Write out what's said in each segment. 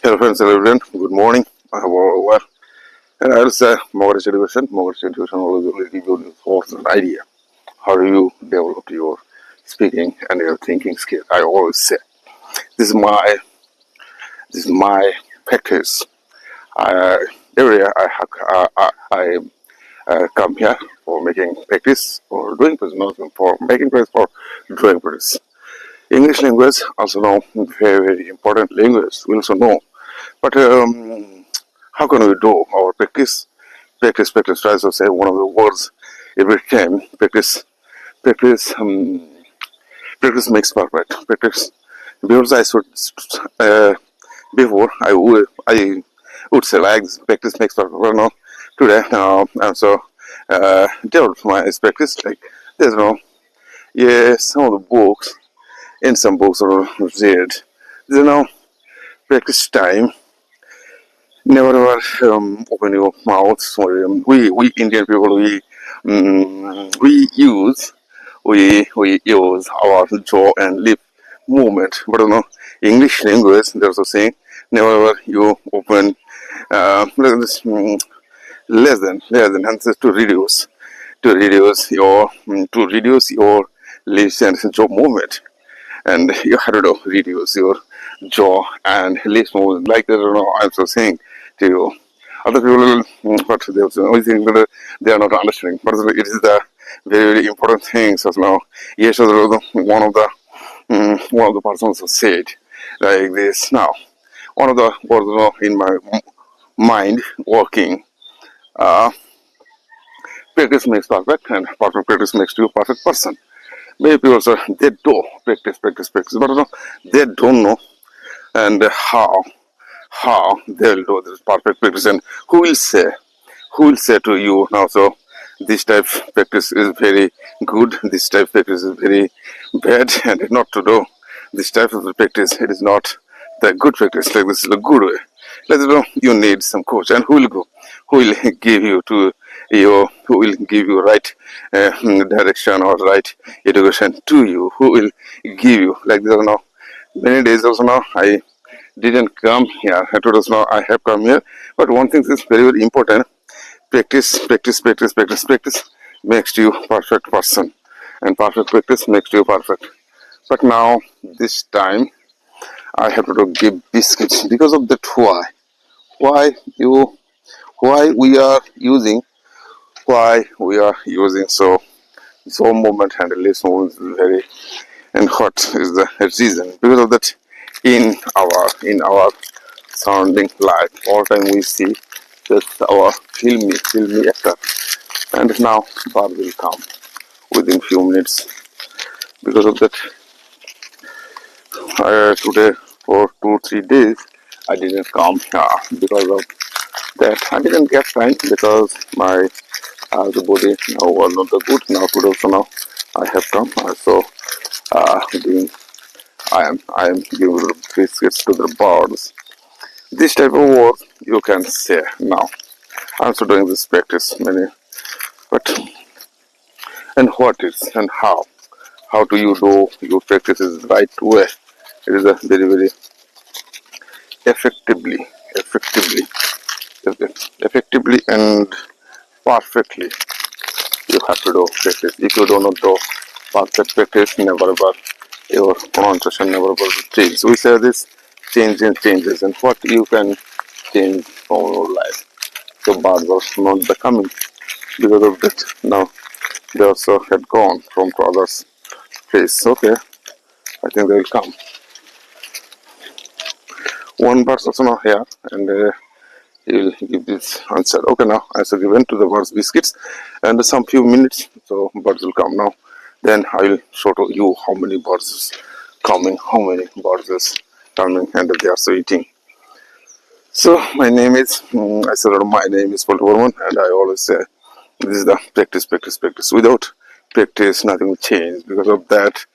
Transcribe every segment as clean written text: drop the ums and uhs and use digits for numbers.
Hello friends, hello everyone. Good morning. I hope all well. And I'll say mortgage education. Mortgage education always will give you thoughts and idea. How do you develop your speaking and your thinking skill? I always say this is my practice. I, every year I come here for making practice for doing practice, not for making practice for doing practice. English language also know very important language. We also know, but how can we do our practice? Practice. Tries to say one of the words every time. Practice. Practice makes perfect. Practice. Because I should uh, before I would say like this, practice makes perfect. Well, no, today and so develop my practice like there's no some of the books in some books are read. There's no practice time. Never ever open your mouth. Sorry, we Indian people we use our jaw and lip movement, but English language there's a saying never ever you open less than hands to reduce your lips and jaw movement, and you have to reduce your jaw and lips movement like that. I'm so saying to you. Other people, but they also only think that they are not understanding. But it is the very important things as now. Yes, one of the persons said like this. Now, one of the words in my mind working. Uh, Practice makes perfect, and perfect practice makes you a perfect person. Many people say they do practice, but they don't know and how they'll do this perfect practice, and who will say to you now, so this type of practice is very good, this type of practice is very bad, and not to do this type of practice, it is not the good practice, like this is a good way. Let's you need some coach, and who will give you to you, who will give you right direction or right education to you, who will give you like this. Now many days also now I didn't come here. I told us now I have come here. But one thing is very, very important. Practice makes you perfect person. And perfect practice makes you perfect. But now this time I have to give biscuits because of that why you why we are using so movement and release movement is very, and what is the reason because of that in our surrounding life. All time we see just our filmy actor, and now bar will come within few minutes. Because of that, today for 2 3 days I didn't come because of that. I didn't get time because my the body now was not the good. Now today also now I have come. So doing I am giving biscuits to the birds. This type of work you can say now. I'm also doing this practice many, but and what is and how do you do your practice is right way. It is a very very effectively, effectively, effectively and perfectly. You have to do practice. If you do not do perfect practice, never ever your pronunciation never ever change. We say this changes, and what you can change from your life. So bad was not becoming because of that. Now they also had gone from to others' place. Okay, I think they will come. One bird also now here, and he will give this answer. Okay, now answer given to the birds biscuits, and some few minutes, so birds will come now. Then I will show to you how many birds is coming, how many birds is coming, and they are also eating. So my name is I said my name is Paul Borman, and I always say this is the practice. Without practice, nothing will change. Because of that,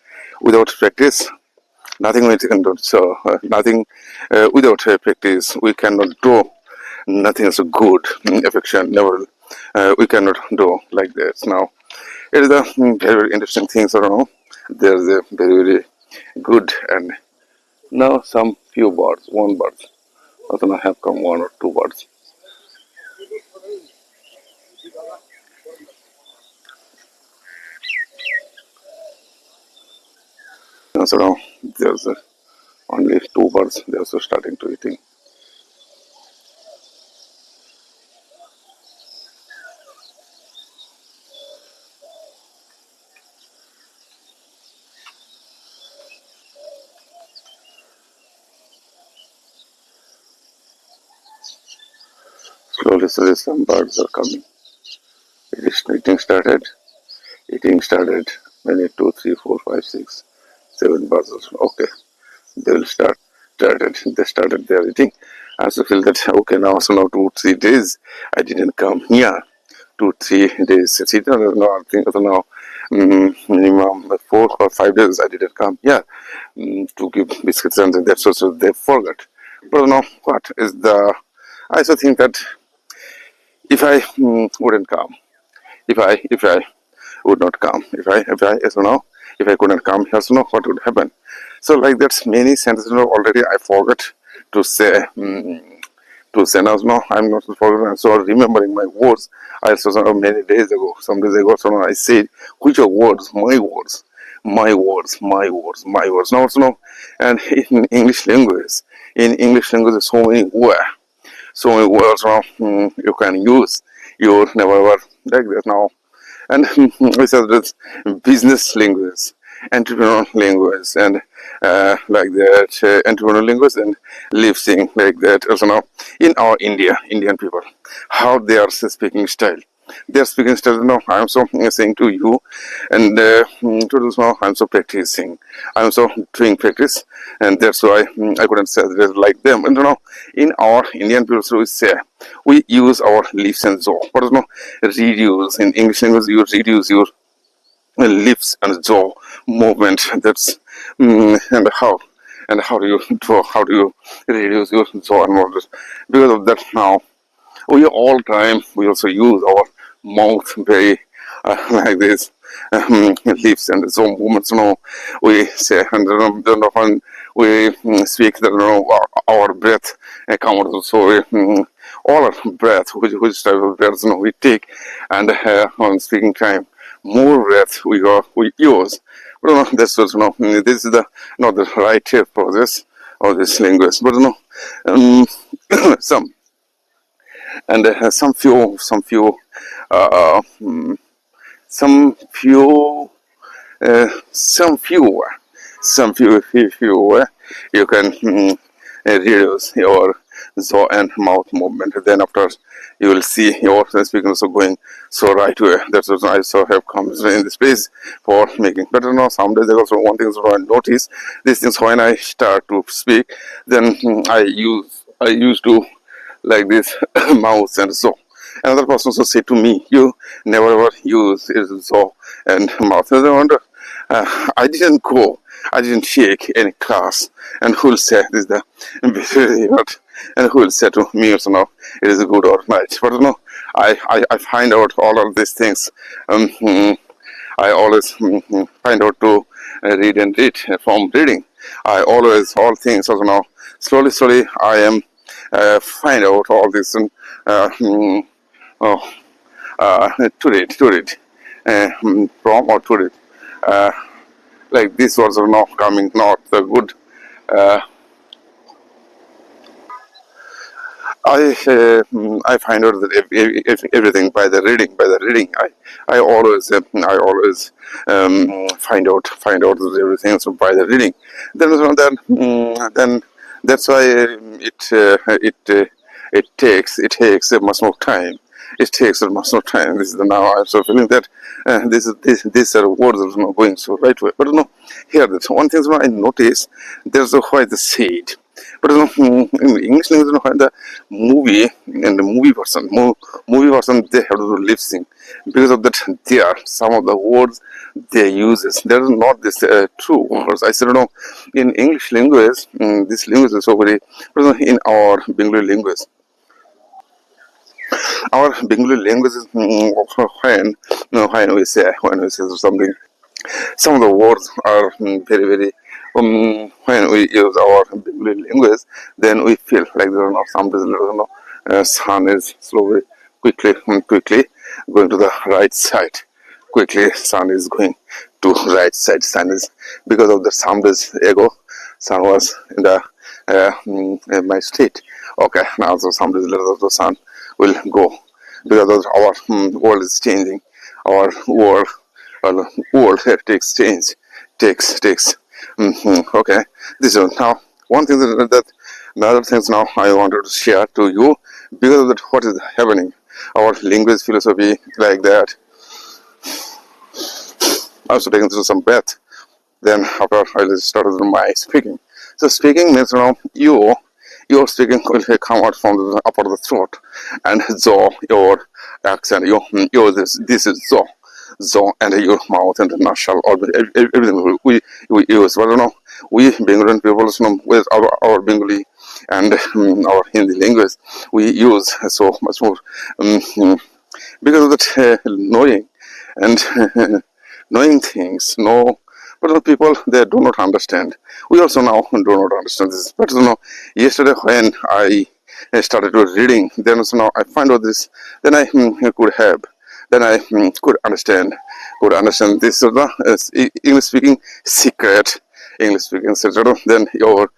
without practice, nothing we can do. So nothing without practice, we cannot do nothing is good. Affection never we cannot do like this. Now it is a very, very interesting things around. There's a very very good, and now some few birds, one bird. Then I have come one or two words. So now there's only two birds. They're also starting to eating. Slowly, slowly, some birds are coming. It is eating started. Eating started. Many two, three, four, five, six, seven birds. Also. Okay, they will start. Started. They started their eating. I also feel that okay now. So now 2, 3 days I didn't come here. 2, 3 days. See, no, I think so now minimum 4 or 5 days I didn't come here to give biscuits and that's also they forgot. But now what is the? I also think that if I wouldn't come, if I would not come, if I so now if I couldn't come here, so now what would happen? So like that's many sentences already I forgot to say. To say now I'm not forgetting. So remembering my words. I also saw many days ago, some days ago, so I said which are words, my words, my words, my words, my words. Now, so now, and in English language, so many words now you can use. You never ever like that now. And we said this business language, entrepreneur language, and like that, entrepreneur language and lip sync like that. Also now, in our Indian people, how they are speaking style. Their speaking style, now I'm so saying to you, and to this now I'm so practicing. I'm so doing practice, and that's why I couldn't say that like them. And in our Indian people, so we say we use our lips and jaw. What is no reduce in English language? You reduce your lips and jaw movement. That's and how do you draw? How do you reduce your jaw and movement? Because of that, now we all time we also use our mouth very like this lips and jaw movements. We say and then often we speak that our breath comes. So all our breath, which type of breath we take, and on speaking time, more breath we use. But that's also this is the not the right process of this language. But um, some and uh, mm, some few some few you can reduce your jaw and mouth movement. Then after you will see your speaking also going so right way. That's what I so have come in this place for making. But some days also one thing is I notice these things when I start to speak, then I used to like this mouse and so. Another person also said to me, "You never ever use so and mouth." And I wonder, I didn't go, I didn't take any class, and who'll say this is the but and who will say to me also now it is good or bad. But I find out all of these things. I always find out to read and read from reading. I always all things also now slowly I am find out all this and oh, to read from or to read. Like this was not coming, not the good. Uh, I find out that if everything by the reading, I always find out that everything is by the reading. Then that's why it takes much more time. It takes much more time. This is the now I'm so feeling that these are words are not going so right way. But here that one thing I notice there's a why the shade. But in English language, the movie and the movie version, they have to lip sync. Because of that, there some of the words they uses. There is not this true words. I said, in English language, this language is so very. But in our Bengali language, is when we say something. Some of the words are very very when we use our Bengali language, then we feel like there are some sun is slowly, quickly going to the right side. Quickly, sun is going to right side. Sun is because of the some days ago, sun was in the in my street. Okay, now so some days later the sun will go because of our world is changing. Our world takes change, takes. Okay, this is now one thing that the other things now I wanted to share to you because of that what is happening. Our language philosophy like that. I was taking through some breath. Then after I started my speaking. So speaking means your speaking will come out from the upper of the throat and jaw your accent. Your this is jaw and your mouth and the nasal or everything we use. But we Bengali people with our Bengali and our Hindi language we use so much more because of that knowing and knowing things. No, but the people they do not understand. We also now do not understand this. But yesterday when I started to reading, then I find out this. Then I could have. Then I could understand this English speaking secret. English speaking secret. Then your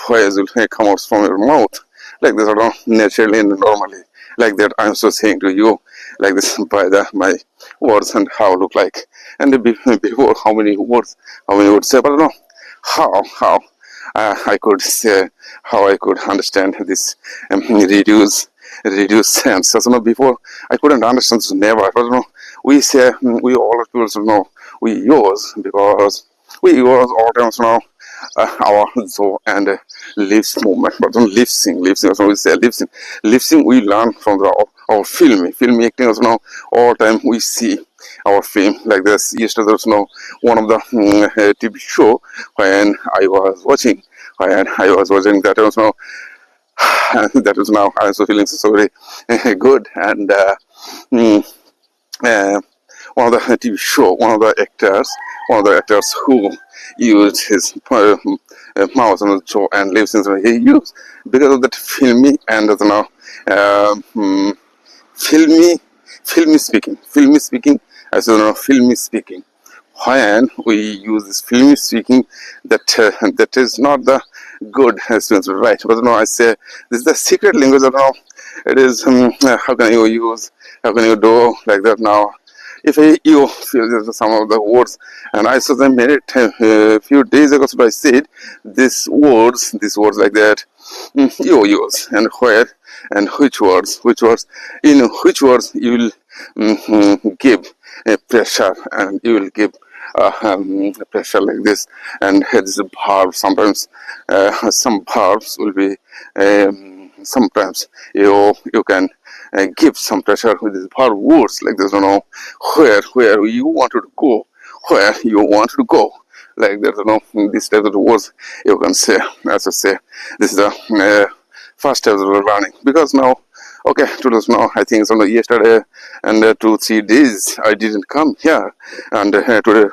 voice will come out from your mouth like this, naturally and normally. Like that, I'm so saying to you, like this by my words and how look like, and before how many words say, but how I could say how I could understand this reduce sense. So before I couldn't understand this never, but we say we all tools we use because we use all times our so and lips movement, but don't lip sync. So we say lip sync. We learn from our film acting. All time we see our film like this. Yesterday there was one of the TV show when I was watching. When I was watching that was that was now I was feeling so very good and. Mm, uh, one of the actors who used his mouth and jaw and lips, and he used because of that filmy and filmy, filmy speaking, as filmy speaking. When we use this filmy speaking, that is not the good students, right? But I say this is the secret language of it is how can you use, how can you do like that now? If you feel some of the words, and I saw them made it a few days ago, so I said these words like that, you use, and where, and which words, in which words you will give a pressure, and you will give pressure like this, and here is a verb. Sometimes some verbs will be sometimes you can give some pressure with these verb words like this. Where you wanted to go, where you want to go. Like that, this type of words you can say. As I say, this is the first step of learning because now. Okay, today I think yesterday and 2 3 days I didn't come here, and today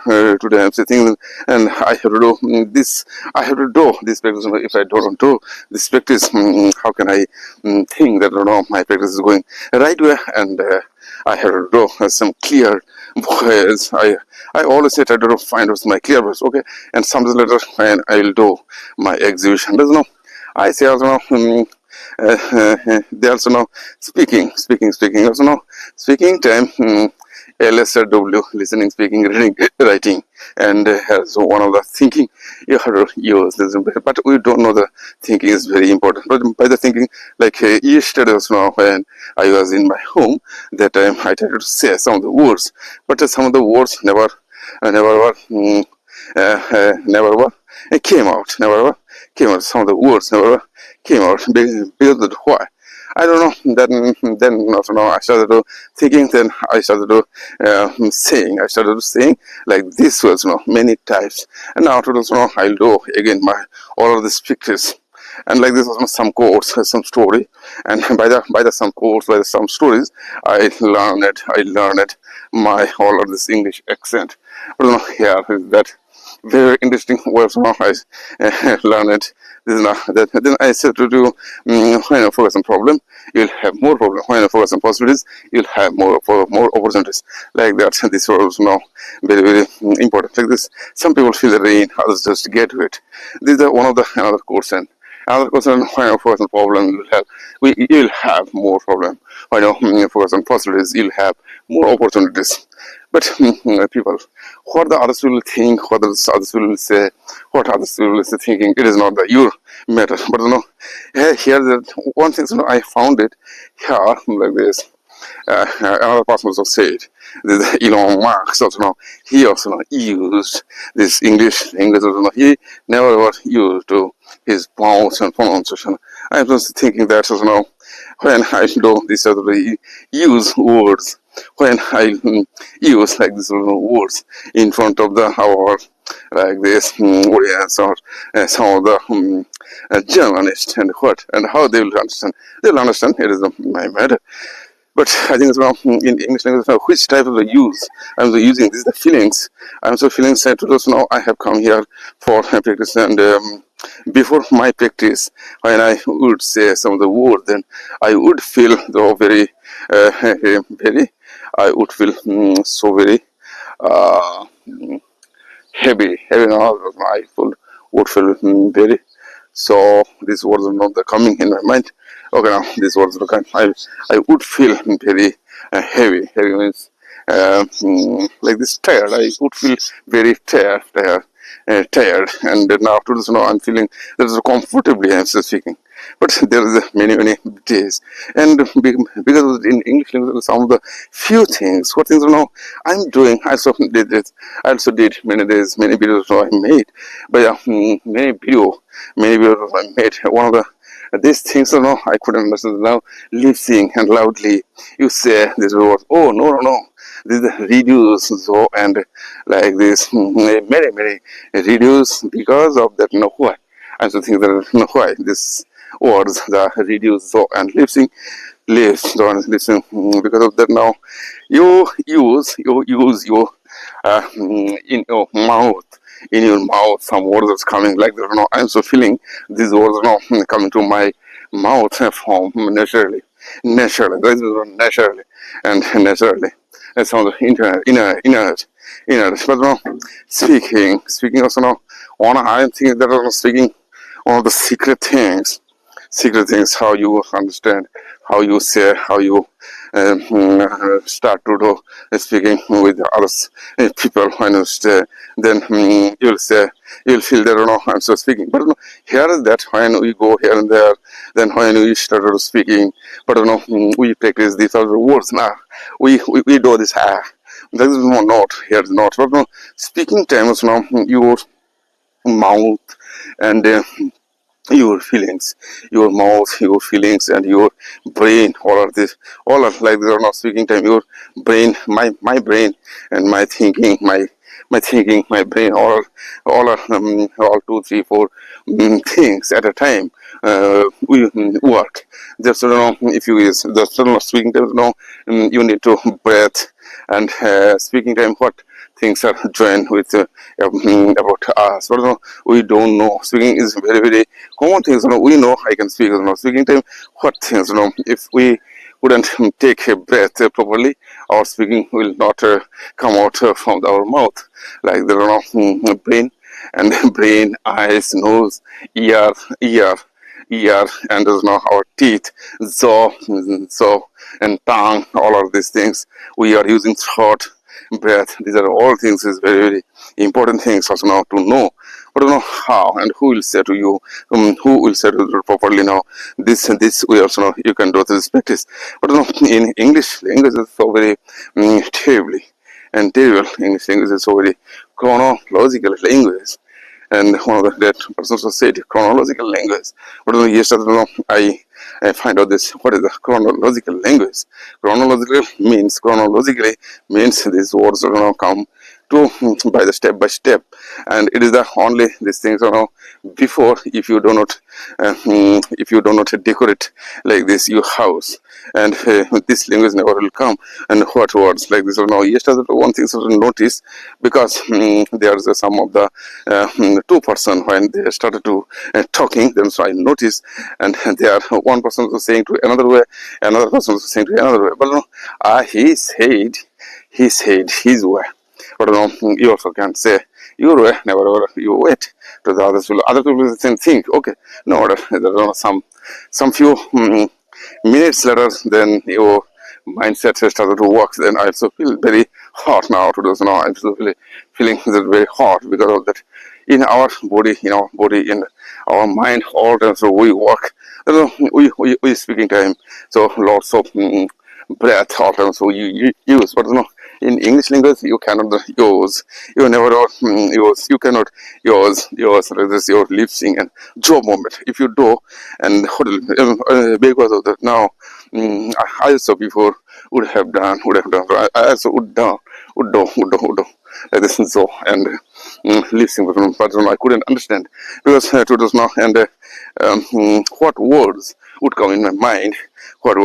I'm sitting and I have to do this. I have to do this practice. If I don't do this practice, how can I think that my practice is going right way? And I have to do some clear voice. I always say try to find out my clear voice. Okay, and sometimes later when I will do my exhibition. Doesn't know. I say also they also know speaking also know speaking time LSW listening, speaking, reading, writing, and so one of the thinking you have to use this, but we don't know the thinking is very important. But by the thinking, like yesterday also when I was in my home, that time I tried to say some of the words, but some of the words never were never were came out, never were came out. Some of the words never came out because of why. I don't know. Then also now I started to thinking. Then I started to saying. I started to saying like this was many types. And now today I'll do again my all of these pictures. And like this was some quotes, some story, and by the some quotes, by the some stories, I learned my all of this English accent. But here is that very interesting words. I learned it. This is not, that, then I said to do when you focus on problem, you'll have more problem. When you focus on possibilities, you'll have more opportunities. Like that. This was very very important. Like this, some people feel the rain, others just get to it. This is one of the another question. Another question: when you focus on problem, you'll have more problem. When you focus on possibilities, you'll have more opportunities. But people, what the others will think, what the others will say, what others will be thinking, it is not the your matter. But here that one thing I found it here like this. Another person also said this Elon Musk also he also used this English also he never ever used to his pronouns and pronunciation. I was thinking that also when I do this other use words when I use like this words in front of the our like this audience or some of the journalists and what and how they will understand. They will understand it is my matter. But I think it's in English language which type of the use I'm using. This is the feelings. I'm so feeling sad to those now. I have come here for practice and before my practice, when I would say some of the words, then I would feel though very, very. I would feel so very heavy. Now I would feel very. So these words are not coming in my mind. Okay, now these words are coming. I would feel very heavy. Heavy means like this tired. I would feel very tired. And now after this, I'm feeling that is comfortably I'm still speaking. But there is many days, and because in English language, some of the few things, what things I'm doing. I also did this. I also did many days, many videos I made, but yeah, many videos I made. One of the these things, I couldn't understand now. Lip sync and loudly, you say this word. Oh no. This is reduce so and like this many reduce because of that why. I also think that why this words the reduce so and lip sync lives so and listen because of that now you use your in your mouth some words that's coming like that I'm so feeling these words coming to my mouth from naturally this is naturally and some of the inner but speaking also one I'm thinking that I'm speaking one of the secret things how you understand how you say how you start to do speaking with others people when you stay then you'll feel that I'm so speaking but here is that when we go here and there then when we started speaking but we practice these other words now we do this that is not here is not but speaking time is your mouth and your mouth, your feelings, and your brain, all of this, all of like they're not speaking time, your brain, my brain, and my thinking, my thinking, my brain, all two, three, four things at a time. We work. Just if you use the speaking time, you need to breathe and speaking time. What things are joined with about us. But we don't know. Speaking is very common things. We know I can speak. Speaking time, what things? If we wouldn't take a breath properly, our speaking will not come out from our mouth. Like there are brain and brain, eyes, nose, ear, and there's our teeth, jaw, and tongue. All of these things we are using throat breath. These are all things is very important things also now to know. But how and who will say to you, who will say to you properly now. This and this we also know you can do this practice. But in English language is so very terribly and terrible. English language is so very chronological language. And one of the that person also said chronological language. But yesterday I find out this what is the chronological language. Chronologically means these words come to by the step by step, and it is the only these things before. If you do not if you do not decorate like this your house, and this language never will come. And what words like this yesterday one thing to notice, because there's some of the two person when they started to talking, then so I noticed, and they are one person was saying to another way, another person was saying to another way, but he said his way. But you also can say your way, never ever you wait to the others. Other people will think, okay, no, there are some few minutes later, then your mindset has started to work. Then I also feel very hot now to do so. Now I'm still feeling that very hot because of that. In our body, in our mind, all times so we work. We speaking time, so lots of breath all times so you use, but in English language you cannot use, you never use, you cannot use this your lip sync and jaw movement. If you do, and because of that now, I also before would have done, I also would do like this and so, and lip sync, but I couldn't understand because it was not, and what words would come in my mind, and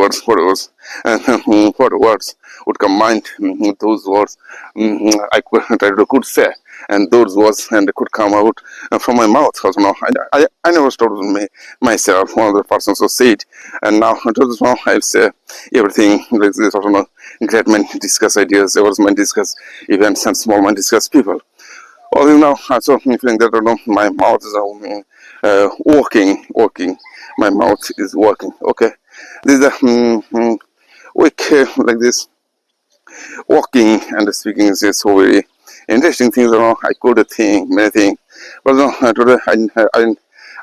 what words would combine those words I could say, and those words and could come out from my mouth. Also, no, I never stopped myself. One of the persons who said, and now I say everything like this. Also, no, great men discuss ideas, there was men discuss events, and small men discuss people. Although now, also feeling that my mouth is working. My mouth is working. Okay, this is a week like this. Walking and speaking is so very interesting things. I could think many things, but today I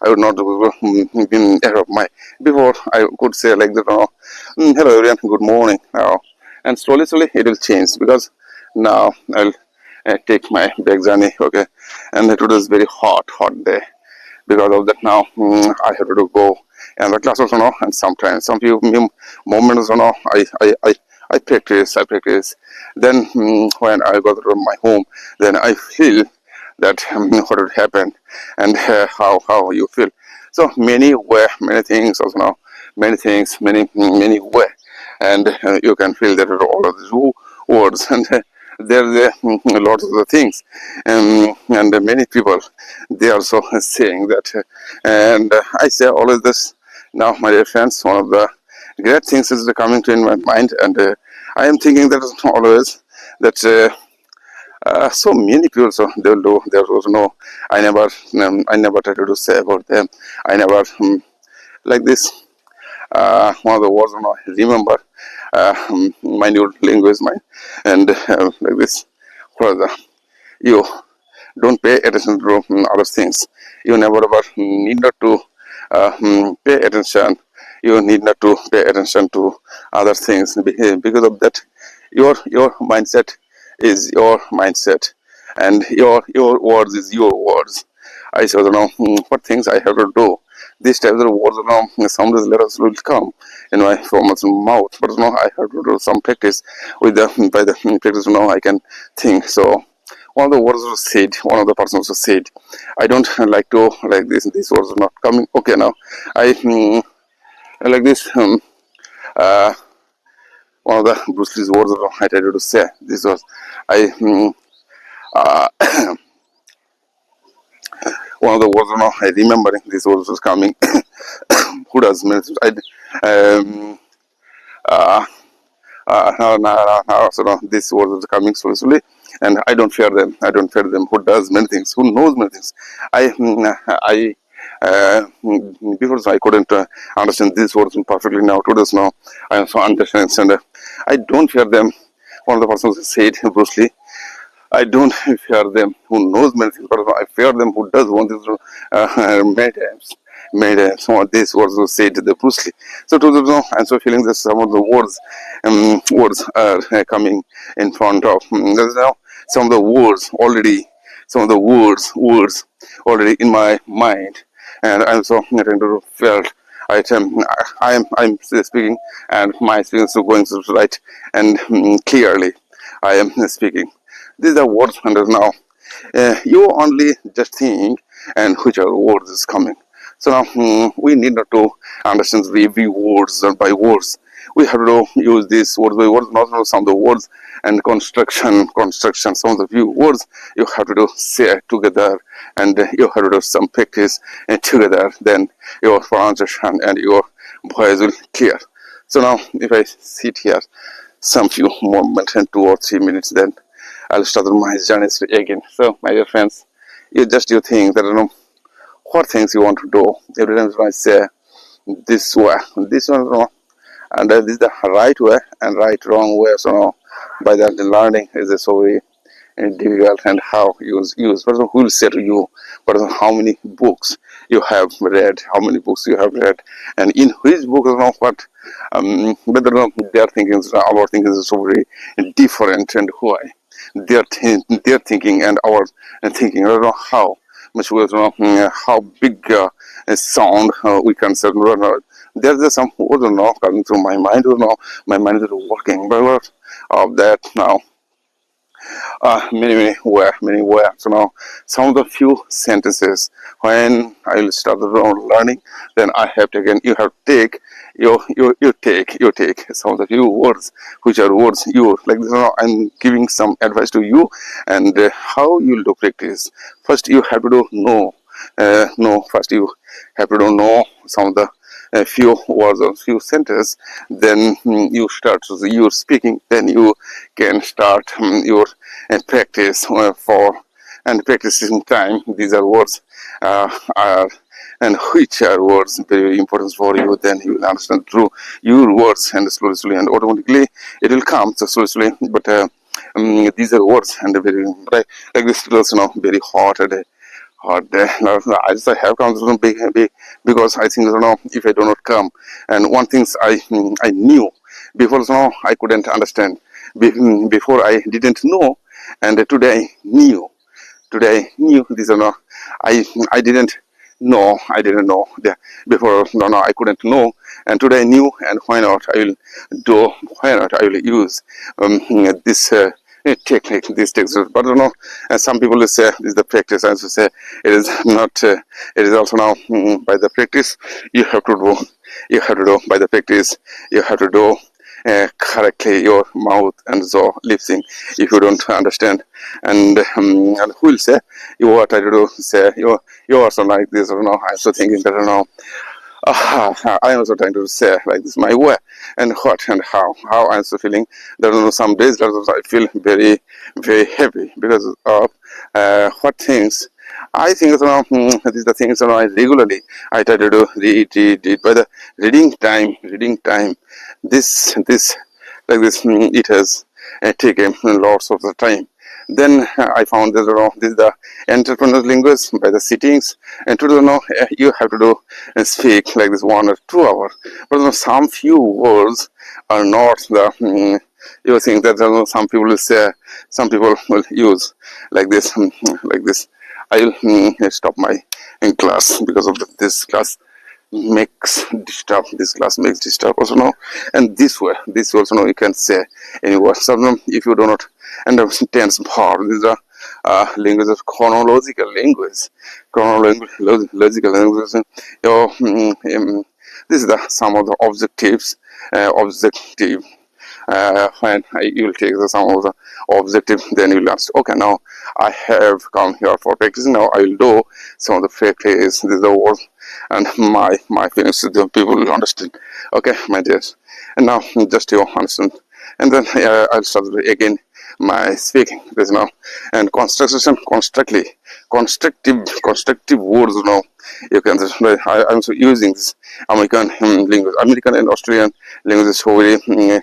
would not been ahead of my. Before I could say like that. Hello everyone, good morning. Now, and slowly it will change because now I'll take my back journey. Okay, and it was very hot day. Because of that now, I have to go and the classes and sometimes some few moments I practice. Then when I go to my home, then I feel that what would happen, and how you feel. So many things also now, many way, and you can feel that all of these words, and there's a lot of the things, and many people they also saying that, and I say always this now, my dear friends. One of the great things is coming to in my mind, and I am thinking that always that so many people so they'll do. There was no, I never tried to say about them. I never like this. One of the words I remember, my new language, mine, and like this. What are the you don't pay attention to other things. You never ever need not to pay attention. You need not to pay attention to other things because of that. Your mindset is your mindset, and your words is your words. I said, what things I have to do. These types of words, some of the letters will come in my former's mouth, but I have to do some practice with the by the practice. I can think so. One of the words was said, one of the persons was said, I don't like to like this, these words are not coming. Okay, now I like this. Uh, One of the Bruce Lee's words I tried to say. This was I. Uh, One of the words I remembering these words was coming. Who does minutes? Um, uh, now, this word is coming slowly, and I don't fear them. I don't fear them. Who does many things? Who knows many things? Before I couldn't understand these words perfectly. Now, today now I also understand, and I don't fear them. One of the persons said, Bruce Lee, I don't fear them who knows many things, but I fear them who does want this many times. Some of these words were said to the Bruce Lee. So to the I'm so feeling that some of the words are coming in front of. There's now some of the words already, some of the words already in my mind, and I'm so trying to felt. I'm speaking, and my speaking is going so right and clearly. I am speaking. These are words under now. You only just think and which are words is coming. So now we need not to understand every words by words. We have to use these words by words, not know some of the words and construction. Some of the few words you have to do say together, and you have to do some practice together. Then your pronunciation and your voice will clear. So now, if I sit here some few moments and 2 or 3 minutes, then I'll start my journey again. So, my dear friends, you think that what things you want to do. Every time I say this way, this one, and this is the right way and right wrong way. So, by that, the learning is so very difficult and how use. Person who will say to you, person how many books you have read, how many books you have read, and in which book what. Whether their thinking is our thinking is so very different, and why their thinking and our thinking. I don't know how much we don't know how big a sound we can say. There's just some words coming through my mind. My mind is working. But of that now. Many were. So now, some of the few sentences when I will start the learning, then I have taken. You have take you take some of the few words which are words you like. I'm giving some advice to you, and how you do practice. First, you have to know. No, first you have to know some of the few words or few sentences. Then you start your speaking. Then you can start your practice for and practicing time. These are words are and which are words very important for you. Then you will understand through your words and slowly and automatically it will come so slowly. But these are words and very like this is very hot and hot day. I just have come from big because I think if I do not come, and one thing I knew before I couldn't understand. Before I didn't know, and today I knew. Today I knew these are not. I didn't know. I didn't know before. No, I couldn't know, and today I knew. And why not? I will do. Why not? I will use this. Technique, these techniques, but some people will say this is the practice. I also say it is not. It is also now by the practice you have to do. You have to do by the practice. You have to do correctly your mouth and jaw lip sync if you don't understand, and who will say you are trying to do say you also like this or no. I'm also thinking that I am also trying to say like this my way and what and how I'm also feeling. There are some days that I feel very heavy because of what things I think these are the things I regularly I try to do read by the reading time. This like this it has taken lots of the time. Then I found that this is the entrepreneur language by the sittings, and to you have to do speak like this 1 or 2 hours. But some few words are not the. You think that some people will say, some people will use like this, like this. I will stop my class because of this class makes disturb. This class makes disturb also now, and this also now you can say any word. Sometimes if you do not understand tense verb, these are language of chronological language, chronological language. Your this is the some of the objectives, objective when you will take the sum of the objective, then you will ask, okay, now I have come here for practice. Now I will do some of the practice. This is the word, and my feelings, the people will understand. Okay, my dears, and now just you understand, and then I'll start again my speaking. This now and constructive words now. You can just I'm also using this American language, American and Australian languages so very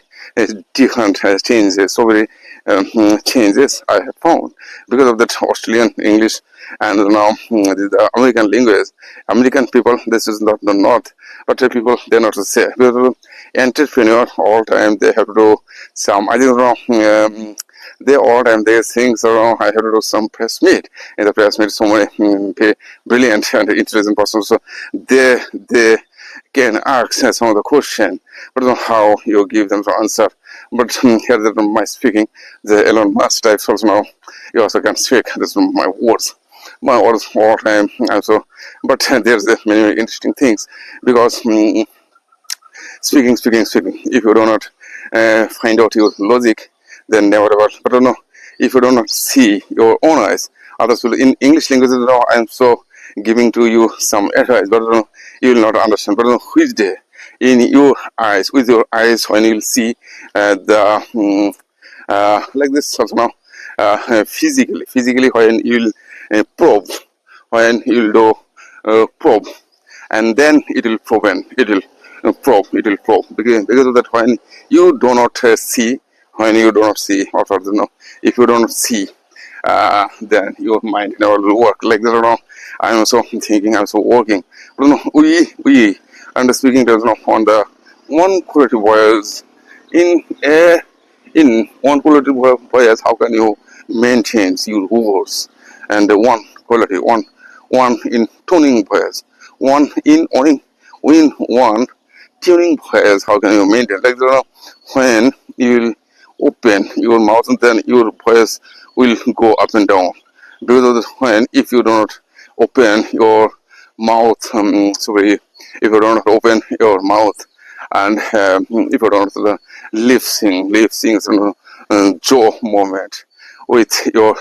different changes, so many changes I have found because of that Australian English and now the American language. American people, this is not the North, but the people they not to say because entrepreneur all time they have to do some. I think they all time they think so. I have to do some press meet. In the press meet, so many brilliant and intelligent persons. So they can ask some of the question, but how you give them the answer. But here that my speaking, the Elon Musk types also now you also can speak. This is my words all time. Also, but there's many interesting things because speaking. If you do not find out your logic, then never ever. But no, if you do not see your own eyes, others will in English language. No, I'm so giving to you some advice, but no, you will not understand. But no, which day in your eyes, with your eyes, when you will see the like this also now physically when you will probe, when you will do probe, and then it will probe, it will probe because of that when you do not see, when you do not see, or you know, if you do not see, then your mind never will work like that. You know, I'm also thinking, I'm also working, but you know, we and speaking to you know, on the one quality voice in a in one quality voice, how can you maintain your words, and the one quality one in tuning voice, one in one tuning voice, how can you maintain like you know, when you will open your mouth and then your voice will go up and down because of this. When if you do not open your mouth, sorry, if you do not open your mouth and if you don't lip sync jaw movement with your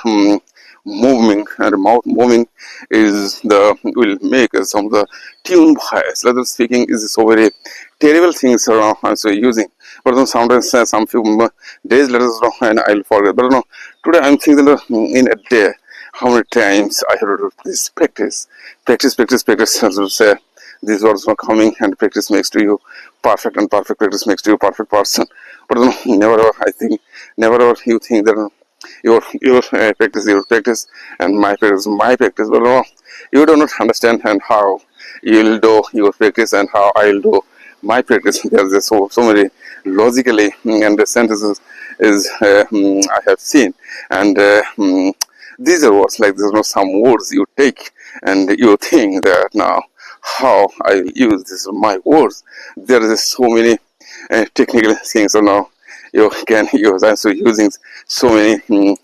moving and mouth moving is the will make some of the tune bias. Leather speaking is so very terrible things around I'm so using. But then sometimes some few days later and I'll forget. But no, today I'm thinking that in a day how many times I have to do this practice. As you say, these words are coming and practice makes to you perfect, and perfect practice makes to you perfect person. But never ever I think, never ever you think that your practice and my practice, but no, you do not understand and how you'll do your practice and how I'll do my practice. There's just so many logically and the sentences is I have seen, and these are words like there's no some words you take and you think that now how I use this my words. There is so many technical things so now you can use. I'm so using so many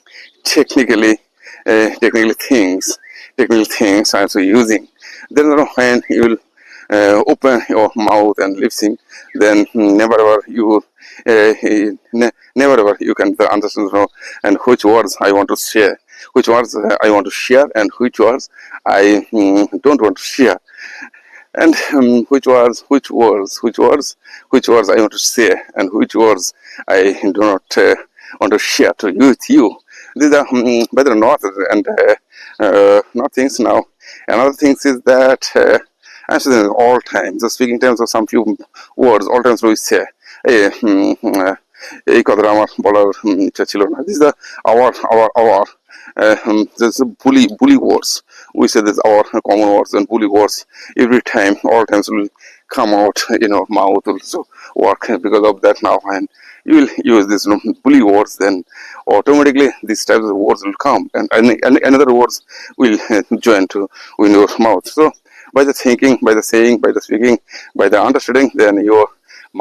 technically technical things I'm so using. Then when you will open your mouth and lip sync, then never ever you never ever you can understand and which words I want to share, which words I want to share, and which words I don't want to share, and which words I want to say, and which words I do not want to share to you with you. These are better not and not things now. Another thing is that I'm saying all times, the speaking terms of some few words, all times we say, hey, এই কথাটা আমার বলার ইচ্ছা ছিল না. This is the our this is bully words. We say this our common words and bully words every time, all times will come out in our mouth also work because of that. Now when you will use this bully words, then automatically these types of words will come, and another words will join to in your mouth. So by the thinking, by the saying, by the speaking, by the understanding, then your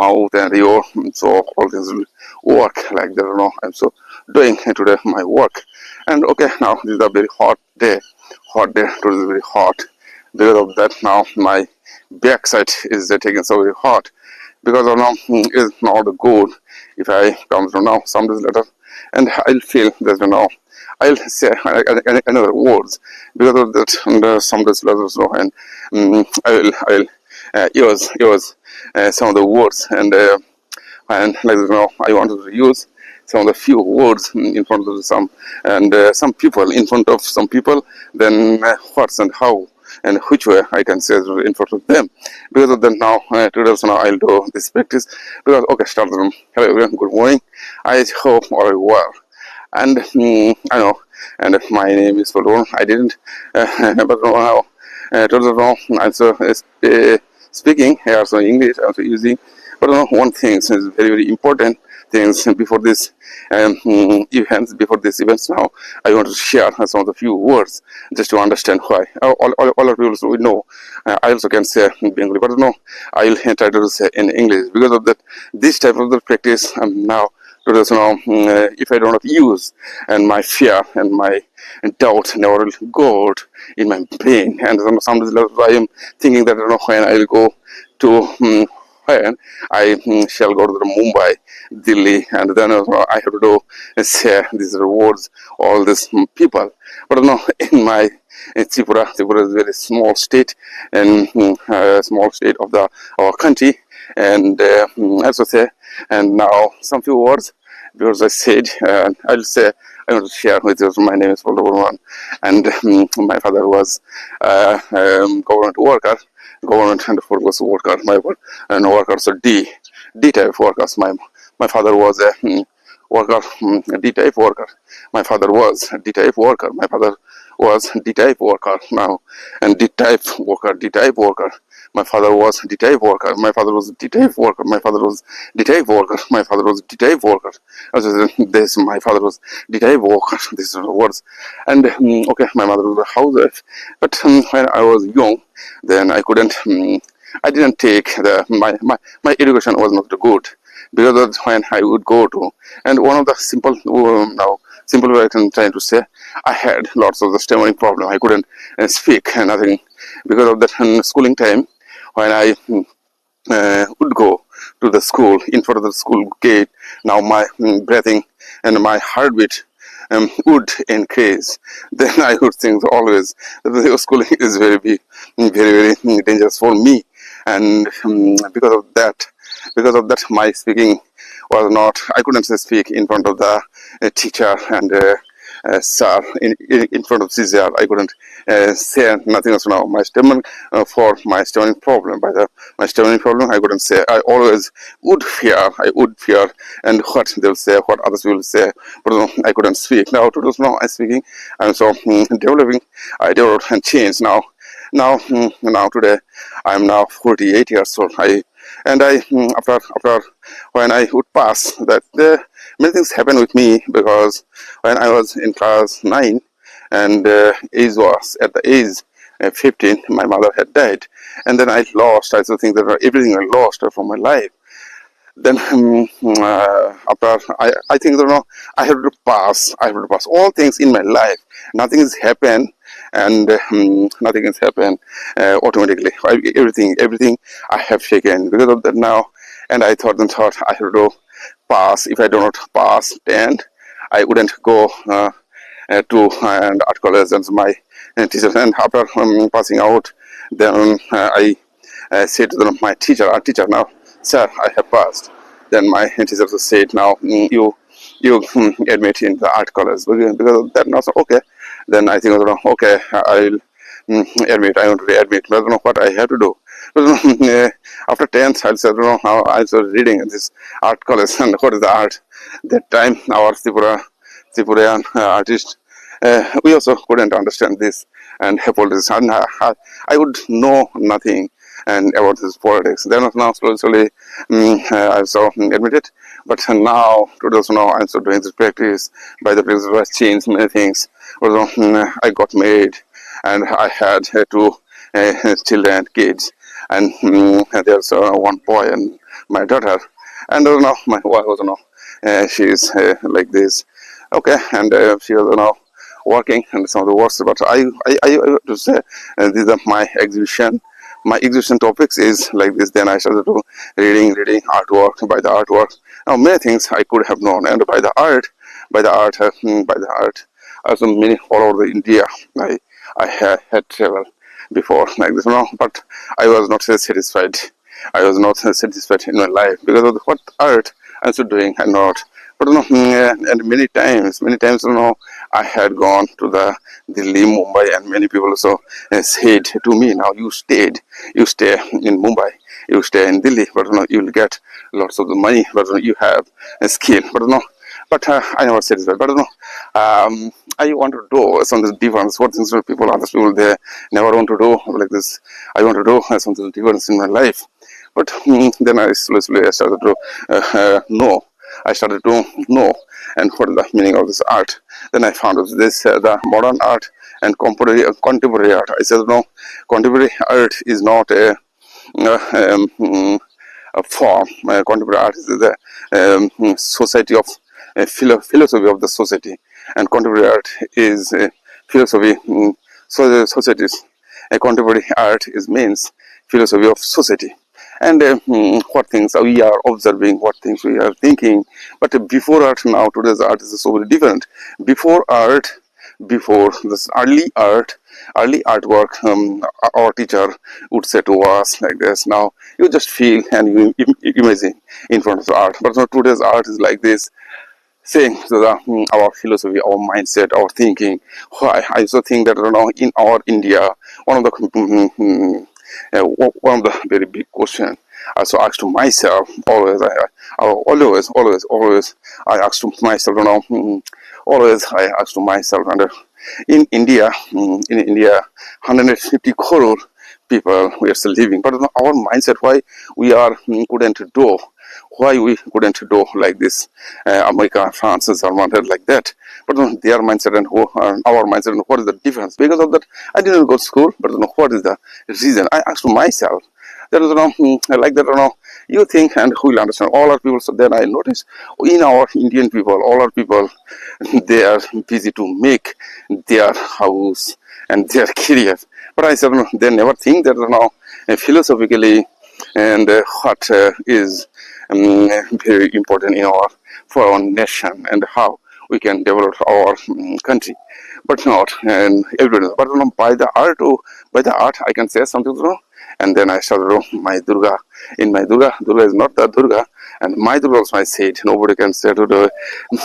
mouth and your so all things will work like that. You know, I'm so doing today my work, and okay, now this is a very hot day. Today is very hot. Because of that, now my backside is taking so very hot. Because of now is not good. If I come from now some days later, and I'll feel that you know I'll say another words because of that. And some days later, so and I'll use some of the words and like you know I wanted to use some of the few words in front of some people, in front of some people, then what's and how and which way I can say in front of them. Because of that now today so now I'll do this practice because okay, start the room. Hello everyone, good morning. I hope all are well, and I know, and my name is Falun. I didn't but now today I'm so speaking here so English, I'm so using. But one thing is very important things before this events. Before these events, now I want to share some of the few words just to understand why. All of you will know. I also can say Bengali, but no, I will try to say in English because of that. This type of the practice now. Because if I do not use, and my fear and my doubt never will go out in my brain, and sometimes I am thinking that when I will go to when I shall go to the Mumbai, Delhi, and then I have to do share these rewards, all these people. But in my Tripura is a very small state, and small state of the our country, and also say, and now some few words because I said, I'll say. I want to share with you. My name is Paul Burman, and my father was government worker, government and force worker. My and workers are D type workers. My father was a worker, D type worker. My father was a D type worker. My father was D type worker now, and D type worker, D type worker. My father was D type worker. My father was D type worker. My father was D type worker. My father was D type worker. This my father was D type worker. These are the words. And okay, my mother was a housewife. But when I was young, then I couldn't. I didn't take my education was not good because that's when I would go to. And one of the simple now simple way I can try to say, I had lots of the stammering problem. I couldn't speak nothing because of that schooling time when I would go to the school in front of the school gate. Now my breathing and my heartbeat would increase. Then I would think always that the schooling is very big, very dangerous for me, and because of that, my speaking was not. I couldn't speak in front of the teacher and sir in front of CCR. I couldn't say nothing else now. My stomach for my stomach problem. By the my stomach problem, I couldn't say. I always would fear. I would fear, and what they'll say, what others will say. But I couldn't speak. Now to now I'm speaking. I'm so developing. I developed and changed now. Now today, I'm now 48 years old. After when I would pass that many things happened with me because when I was in class 9 and age was at the age 15, my mother had died, and then I lost. I also think that everything I lost from my life. Then after I think that I have to pass. I have to pass all things in my life. Nothing has happened, and nothing has happened automatically. Everything I have taken because of that now. And I thought I have to pass. If I do not pass, then I wouldn't go to and art college and my teachers. And after passing out, then I said to my teacher, our teacher now, sir, I have passed. Then my teacher said, now you admit in the art college because of that. Now, so okay. Then I think okay, I'll admit. I want to admit. But I don't know what I have to do. But, after 10th, I said, how I was reading this art college and what is the art. That time, our Tripurean artist, we also couldn't understand this and politics. And I would know nothing and about this politics. Then now slowly I also admitted. But now, today now I'm so doing this practice. By the practice, I changed many things. Also, I got married and I had two children, kids, and there's one boy and my daughter. And now my wife was she is like this. Okay, and she was now working and some of the works. But I have to say these are my exhibition. My exhibition topics is like this. Then I started to reading artwork. By the artwork, now many things I could have known, and by the art, by the art. Also many all over the India. I had traveled before like this, but I was not satisfied. I was not satisfied in my life because of what art I was doing and not. But and many times, I had gone to the Delhi, Mumbai, and many people also said to me, "Now you stay in Mumbai, you stay in Delhi, but you will get lots of the money, but you have a skill, but But I never satisfied. But I want to do something different. What things other people, they never want to do like this. I want to do something different in my life. But then I slowly started to know I started to know and what is the meaning of this art. Then I found out this the modern art and contemporary art. I said no, contemporary art is not a form. Contemporary art is the society of philosophy of the society, and contemporary art is philosophy. So the societies, contemporary art is means philosophy of society, and what things we are observing, what things we are thinking. But before art, now today's art is so very different. Before art, before this early artwork, our teacher would say to us like this. Now you just feel and you imagine in front of the art. But now today's art is like this, saying to the our philosophy, our mindset, our thinking. Why I also think that in our India, one of the one of the very big question. I also asked to myself always. Always. I asked to myself, always I asked to myself, and in India, 150 crore people we are still living, but our mindset, why we are couldn't do, why we couldn't do like this, America, France, Germany, like that. But their mindset and our mindset, and what is the difference? Because of that, I didn't go to school, but what is the reason? I asked myself. There is like that, you think and who will understand all our people. So then I notice in our Indian people, all our people, they are busy to make their house and their career. But I said, no, they never think that philosophically and what is very important in our for our nation and how we can develop our country, but not and everybody. But by the art, I can say something, and then I started my Durga. In my Durga is not the Durga, and my Durga also I said nobody can say to the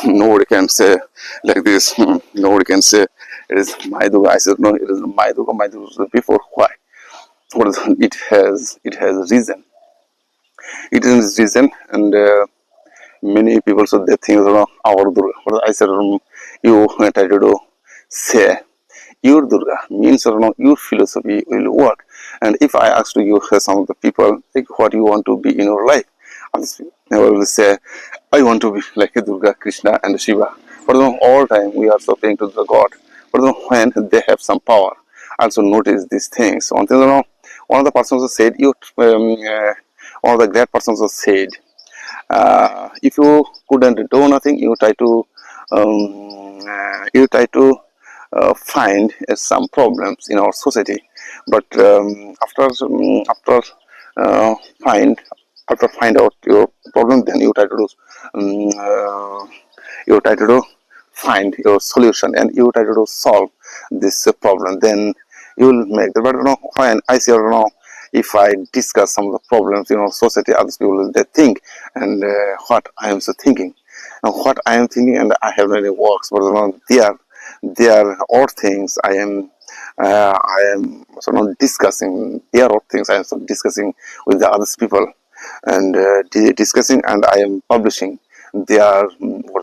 nobody can say like this. Nobody can say it is my Durga. I said no, it is my Durga. My Durga is before. Why? What is it has reason. It is reason, and many people so they think our Durga. But I said you try to say your Durga means your philosophy will work. And if I ask to you some of the people like what you want to be in your life, they will say I want to be like a Durga, Krishna, and Shiva. But all time we are so praying to the God. But when they have some power, also notice these things. One of the persons who said one of the great persons who said, if you couldn't do nothing, you try to find some problems in our society. But after uh, find find out your problem, then um, uh, you try to do find your solution, and you try to solve this problem. Then you will make the better. When I see if I discuss some of the problems society, other people they think, and what I am so thinking, and what I am thinking, and I have many works, but they are all things I am sort of discussing. They are all things I am sort of discussing with the other people, and discussing, and I am publishing. They are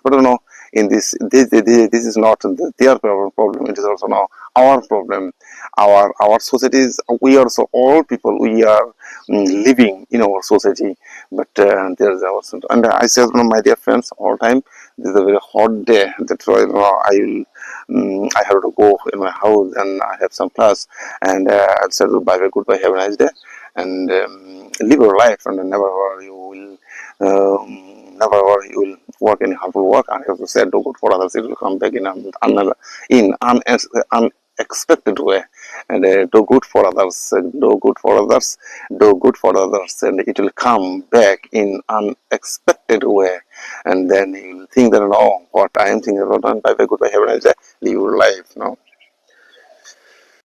but in this is not their problem. It is also now our problem. Our societies. We are so all people. We are living in our society, but there is also. And I say, my dear friends, all time. This is a very hot day. That's why I have to go in my house and I have some class, and I'll say bye bye, goodbye, have a nice day, and live your life, and never you will. Never you will work any harmful work. I have to say do good for others. It will come back in another in unexpected way, and do good for others. Do good for others. Do good for others, and it will come back in unexpected way. And then you will think that what I am thinking about, bye bye, goodbye, have a nice day, live your life.